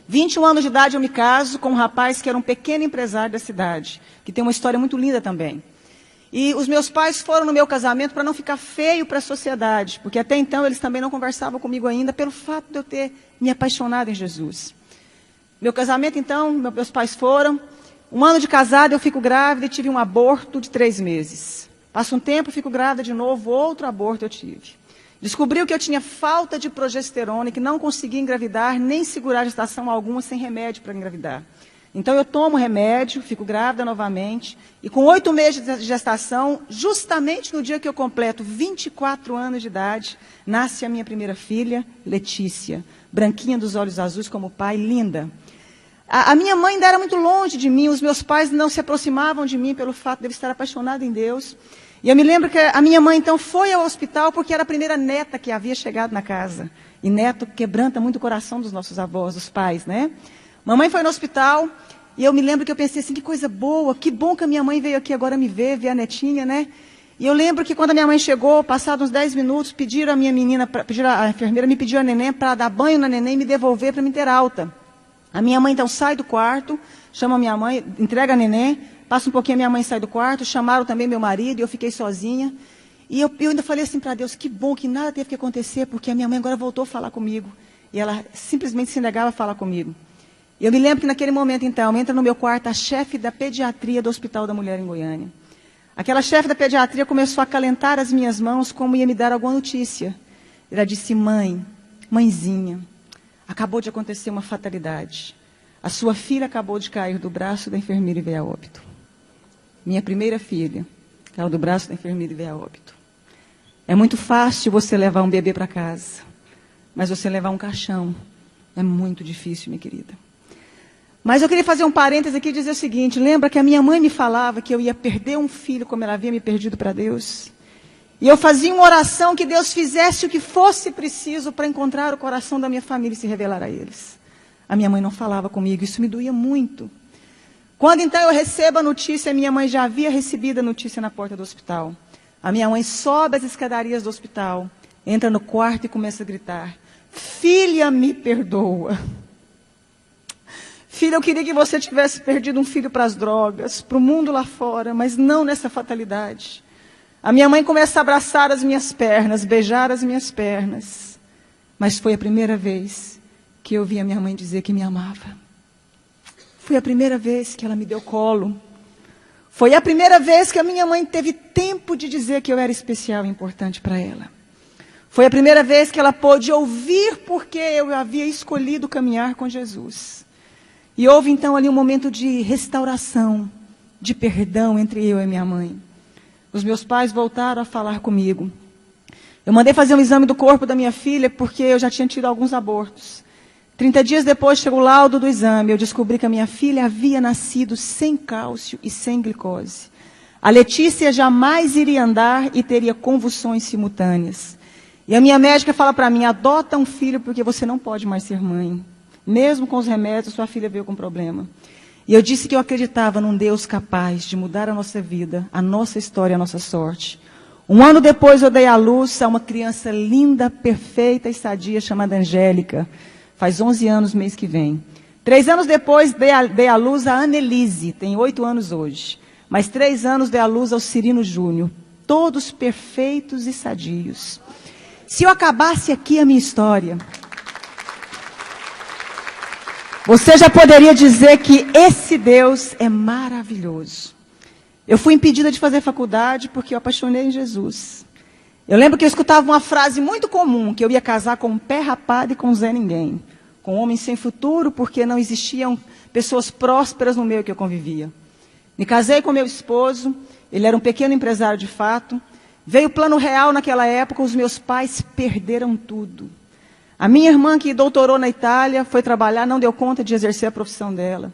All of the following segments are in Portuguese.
21 anos de idade eu me caso com um rapaz que era um pequeno empresário da cidade, que tem uma história muito linda também. E os meus pais foram no meu casamento para não ficar feio para a sociedade, porque até então eles também não conversavam comigo ainda pelo fato de eu ter me apaixonado em Jesus. Meu casamento, então, meus pais foram. 1 ano de casada, eu fico grávida e tive um aborto de 3 meses. Passa um tempo, fico grávida de novo, outro aborto eu tive. Descobriu que eu tinha falta de progesterona e que não conseguia engravidar, nem segurar gestação alguma sem remédio para engravidar. Então eu tomo remédio, fico grávida novamente, e com 8 meses de gestação, justamente no dia que eu completo 24 anos de idade, nasce a minha primeira filha, Letícia, branquinha dos olhos azuis como o pai, linda. A minha mãe ainda era muito longe de mim, os meus pais não se aproximavam de mim pelo fato de eu estar apaixonada em Deus. E eu me lembro que a minha mãe, então, foi ao hospital porque era a primeira neta que havia chegado na casa. E neto quebranta muito o coração dos nossos avós, dos pais, né? Mamãe foi no hospital e eu me lembro que eu pensei assim, que coisa boa, que bom que a minha mãe veio aqui agora me ver a netinha, né? E eu lembro que quando a minha mãe chegou, passados uns 10 minutos, pediram a minha menina, a enfermeira me pediu a neném para dar banho na neném e me devolver para me ter alta. A minha mãe, então, sai do quarto, chama a minha mãe, entrega a neném, passa um pouquinho, a minha mãe sai do quarto, chamaram também meu marido, e eu fiquei sozinha. E eu ainda falei assim para Deus, que bom que nada teve que acontecer, porque a minha mãe agora voltou a falar comigo. E ela simplesmente se negava a falar comigo. E eu me lembro que naquele momento, então, entra no meu quarto a chefe da pediatria do Hospital da Mulher em Goiânia. Aquela chefe da pediatria começou a acalentar as minhas mãos como ia me dar alguma notícia. Ela disse, mãezinha, acabou de acontecer uma fatalidade. A sua filha acabou de cair do braço da enfermeira e veio a óbito. Minha primeira filha caiu do braço da enfermeira e veio a óbito. É muito fácil você levar um bebê para casa, mas você levar um caixão é muito difícil, minha querida. Mas eu queria fazer um parêntese aqui e dizer o seguinte, lembra que a minha mãe me falava que eu ia perder um filho como ela havia me perdido para Deus? E eu fazia uma oração que Deus fizesse o que fosse preciso para encontrar o coração da minha família e se revelar a eles. A minha mãe não falava comigo, isso me doía muito. Quando então eu recebo a notícia, a minha mãe já havia recebido a notícia na porta do hospital. A minha mãe sobe as escadarias do hospital, entra no quarto e começa a gritar, filha, me perdoa. Filha, eu queria que você tivesse perdido um filho para as drogas, para o mundo lá fora, mas não nessa fatalidade. A minha mãe começa a abraçar as minhas pernas, beijar as minhas pernas. Mas foi a primeira vez que eu vi a minha mãe dizer que me amava. Foi a primeira vez que ela me deu colo. Foi a primeira vez que a minha mãe teve tempo de dizer que eu era especial e importante para ela. Foi a primeira vez que ela pôde ouvir porque eu havia escolhido caminhar com Jesus. E houve então ali um momento de restauração, de perdão entre eu e minha mãe. Os meus pais voltaram a falar comigo. Eu mandei fazer um exame do corpo da minha filha porque eu já tinha tido alguns abortos. 30 dias depois chegou o laudo do exame. Eu descobri que a minha filha havia nascido sem cálcio e sem glicose. A Letícia jamais iria andar e teria convulsões simultâneas. E a minha médica fala para mim, adota um filho porque você não pode mais ser mãe. Mesmo com os remédios, sua filha veio com problema. E eu disse que eu acreditava num Deus capaz de mudar a nossa vida, a nossa história, a nossa sorte. 1 ano depois eu dei à luz a uma criança linda, perfeita e sadia chamada Angélica. Faz 11 anos mês que vem. 3 anos depois dei à luz a Annelise, tem 8 anos hoje. Mais 3 anos dei à luz ao Cirino Júnior. Todos perfeitos e sadios. Se eu acabasse aqui a minha história, você já poderia dizer que esse Deus é maravilhoso. Eu fui impedida de fazer faculdade porque eu apaixonei em Jesus. Eu lembro que eu escutava uma frase muito comum, que eu ia casar com um pé rapado e com um Zé Ninguém. Com um homem sem futuro, porque não existiam pessoas prósperas no meio que eu convivia. Me casei com meu esposo, ele era um pequeno empresário de fato. Veio o plano real naquela época, os meus pais perderam tudo. A minha irmã, que doutorou na Itália, foi trabalhar, não deu conta de exercer a profissão dela.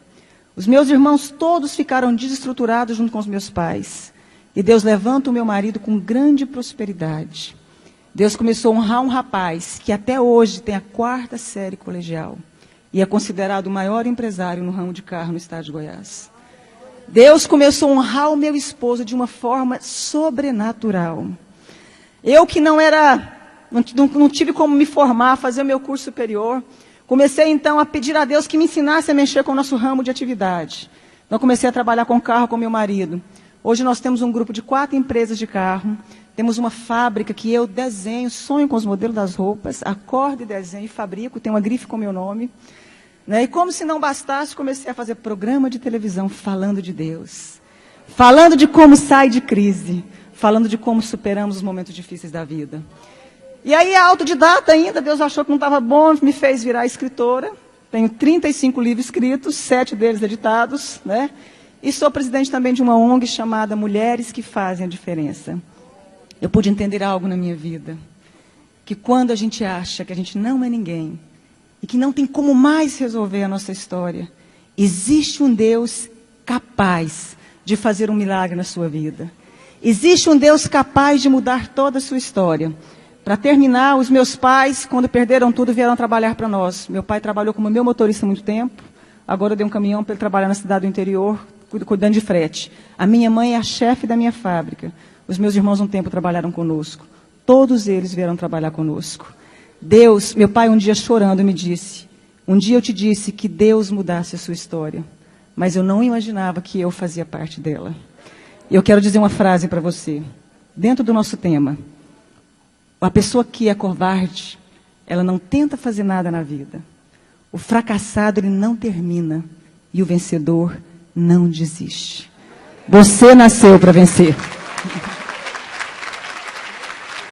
Os meus irmãos todos ficaram desestruturados junto com os meus pais. E Deus levanta o meu marido com grande prosperidade. Deus começou a honrar um rapaz que até hoje tem a 4ª série colegial. E é considerado o maior empresário no ramo de carro no estado de Goiás. Deus começou a honrar o meu esposo de uma forma sobrenatural. Eu que não tive como me formar, fazer o meu curso superior. Comecei, então, a pedir a Deus que me ensinasse a mexer com o nosso ramo de atividade. Então, comecei a trabalhar com carro com meu marido. Hoje nós temos um grupo de 4 empresas de carro. Temos uma fábrica que eu desenho, sonho com os modelos das roupas, acordo e desenho e fabrico, tem uma grife com meu nome. Né? E como se não bastasse, comecei a fazer programa de televisão falando de Deus. Falando de como sai de crise. Falando de como superamos os momentos difíceis da vida. E aí, autodidata ainda, Deus achou que não estava bom, me fez virar escritora. Tenho 35 livros escritos, 7 deles editados, né? E sou presidente também de uma ONG chamada Mulheres que Fazem a Diferença. Eu pude entender algo na minha vida, que quando a gente acha que a gente não é ninguém, e que não tem como mais resolver a nossa história, existe um Deus capaz de fazer um milagre na sua vida. Existe um Deus capaz de mudar toda a sua história. Para terminar, os meus pais, quando perderam tudo, vieram trabalhar para nós. Meu pai trabalhou como meu motorista há muito tempo. Agora eu dei um caminhão para ele trabalhar na cidade do interior, cuidando de frete. A minha mãe é a chefe da minha fábrica. Os meus irmãos um tempo trabalharam conosco. Todos eles vieram trabalhar conosco. Deus, meu pai um dia chorando me disse, um dia eu te disse que Deus mudasse a sua história, mas eu não imaginava que eu fazia parte dela. Eu quero dizer uma frase para você, dentro do nosso tema. A pessoa que é covarde, ela não tenta fazer nada na vida. O fracassado, ele não termina. E o vencedor não desiste. Você nasceu para vencer.